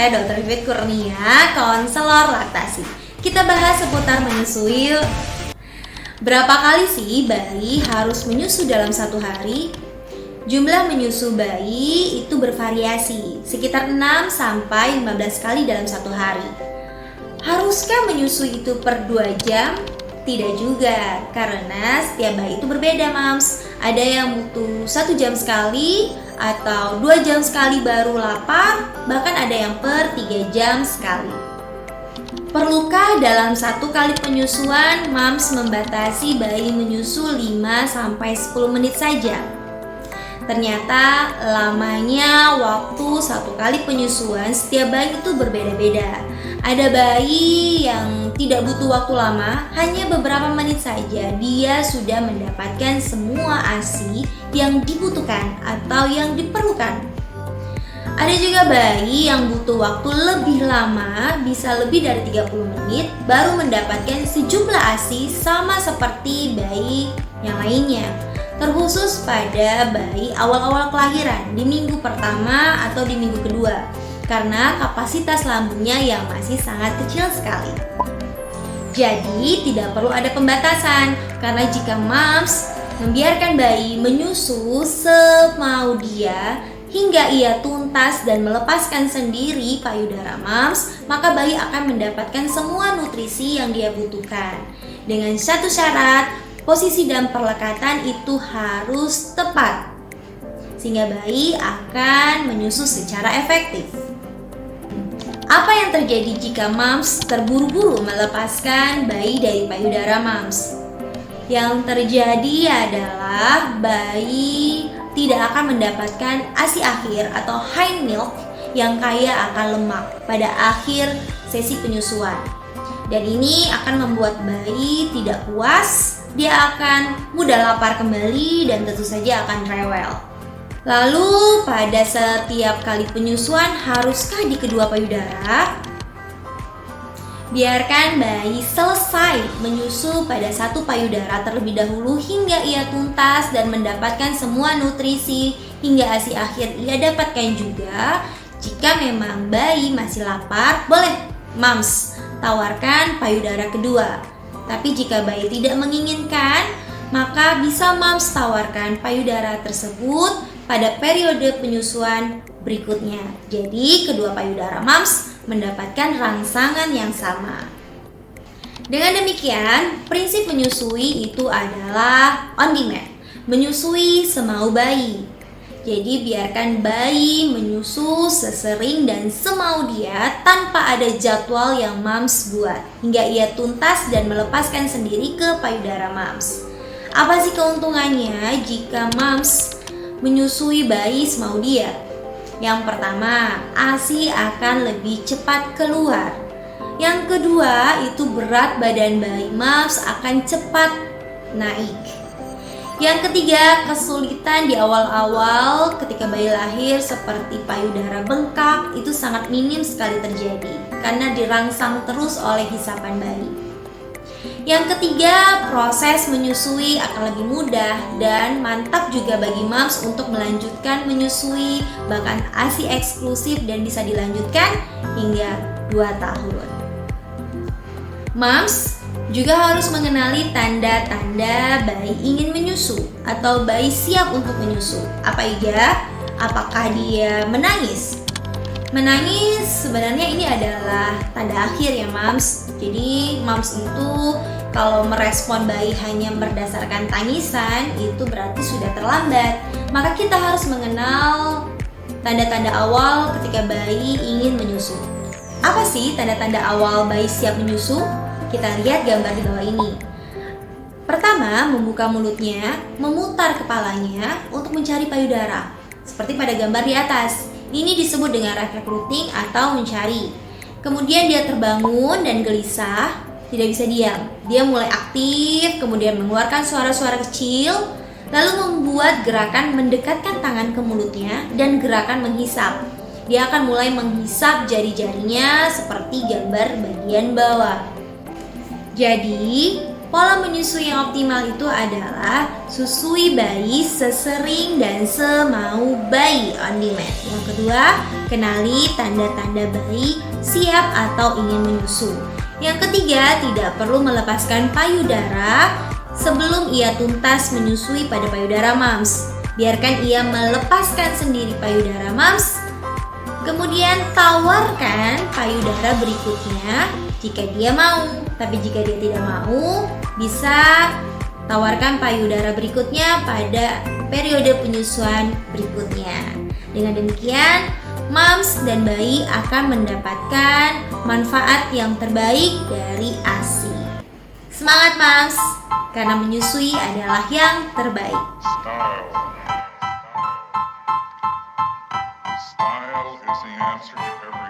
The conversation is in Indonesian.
saya Dr. Vivit Kurnia, konselor laktasi. Kita bahas seputar menyusui yuk. Berapa kali sih bayi harus menyusu dalam satu hari? Jumlah menyusu bayi itu bervariasi, sekitar 6 sampai 15 kali dalam satu hari. Haruskah menyusui itu per 2 jam? Tidak juga, karena setiap bayi itu berbeda, Mams. Ada yang butuh 1 jam sekali, atau 2 jam sekali baru lapar, bahkan ada yang per 3 jam sekali. Perlukah dalam 1 kali penyusuan, Mams membatasi bayi menyusu 5 sampai 10 menit saja? Ternyata lamanya waktu 1 kali penyusuan setiap bayi itu berbeda-beda. Ada bayi yang tidak butuh waktu lama, hanya beberapa menit saja dia sudah mendapatkan semua ASI yang dibutuhkan atau yang diperlukan. Ada juga bayi yang butuh waktu lebih lama, bisa lebih dari 30 menit baru mendapatkan sejumlah ASI sama seperti bayi yang lainnya. Terkhusus pada bayi awal-awal kelahiran di minggu pertama atau di minggu kedua, karena kapasitas lambungnya yang masih sangat kecil sekali. Jadi tidak perlu ada pembatasan, karena jika Mams membiarkan bayi menyusu semau dia hingga ia tuntas dan melepaskan sendiri payudara Mams, maka bayi akan mendapatkan semua nutrisi yang dia butuhkan. Dengan satu syarat, posisi dan perlekatan itu harus tepat, sehingga bayi akan menyusu secara efektif. Apa yang terjadi jika Mams terburu-buru melepaskan bayi dari payudara Mams? Yang terjadi adalah bayi tidak akan mendapatkan ASI akhir atau high milk yang kaya akan lemak pada akhir sesi penyusuan. Dan ini akan membuat bayi tidak puas, dia akan mudah lapar kembali dan tentu saja akan rewel. Lalu pada setiap kali penyusuan haruskah di kedua payudara? Biarkan bayi selesai menyusu pada 1 payudara terlebih dahulu hingga ia tuntas dan mendapatkan semua nutrisi hingga ASI akhir ia dapatkan juga. Jika memang bayi masih lapar, boleh Mams tawarkan payudara kedua. Tapi jika bayi tidak menginginkan, maka bisa Mams tawarkan payudara tersebut pada periode penyusuan berikutnya. Jadi kedua payudara Mams mendapatkan rangsangan yang sama. Dengan demikian, prinsip menyusui itu adalah on demand, menyusui semau bayi. Jadi biarkan bayi menyusu sesering dan semau dia tanpa ada jadwal yang Mams buat, hingga ia tuntas dan melepaskan sendiri ke payudara Mams. Apa sih keuntungannya jika Mams menyusui bayi semau dia? Yang pertama, ASI akan lebih cepat keluar. Yang kedua, itu berat badan bayi Mams akan cepat naik. Yang ketiga, kesulitan di awal-awal ketika bayi lahir seperti payudara bengkak itu sangat minim sekali terjadi karena dirangsang terus oleh hisapan bayi. Yang ketiga, proses menyusui akan lebih mudah dan mantap juga bagi Mams untuk melanjutkan menyusui, bahkan ASI eksklusif dan bisa dilanjutkan hingga 2 tahun. Mams juga harus mengenali tanda-tanda bayi ingin menyusu atau bayi siap untuk menyusu. Apa aja? Apakah dia menangis? Menangis sebenarnya ini adalah tanda akhir ya Mams. Jadi Mams itu kalau merespon bayi hanya berdasarkan tangisan itu berarti sudah terlambat. Maka kita harus mengenal tanda-tanda awal ketika bayi ingin menyusu. Apa sih tanda-tanda awal bayi siap menyusu? Kita lihat gambar di bawah ini. Pertama, membuka mulutnya, memutar kepalanya untuk mencari payudara, seperti pada gambar di atas. Ini disebut dengan refleks rooting atau mencari. Kemudian dia terbangun dan gelisah, tidak bisa diam. Dia mulai aktif, kemudian mengeluarkan suara-suara kecil, lalu membuat gerakan mendekatkan tangan ke mulutnya dan gerakan menghisap. Dia akan mulai menghisap jari-jarinya seperti gambar bagian bawah. Jadi, Pola menyusui yang optimal itu adalah susui bayi sesering dan semau bayi on demand. Yang kedua, kenali tanda-tanda bayi siap atau ingin menyusu. Yang ketiga, tidak perlu melepaskan payudara sebelum ia tuntas menyusui pada payudara mams. Biarkan ia melepaskan sendiri payudara mams. Kemudian tawarkan payudara berikutnya jika dia mau. Tapi jika dia tidak mau, bisa tawarkan payudara berikutnya pada periode penyusuan berikutnya. Dengan demikian, mams dan bayi akan mendapatkan manfaat yang terbaik dari ASI. Semangat mams, karena menyusui adalah yang terbaik. Style is the answer to everything.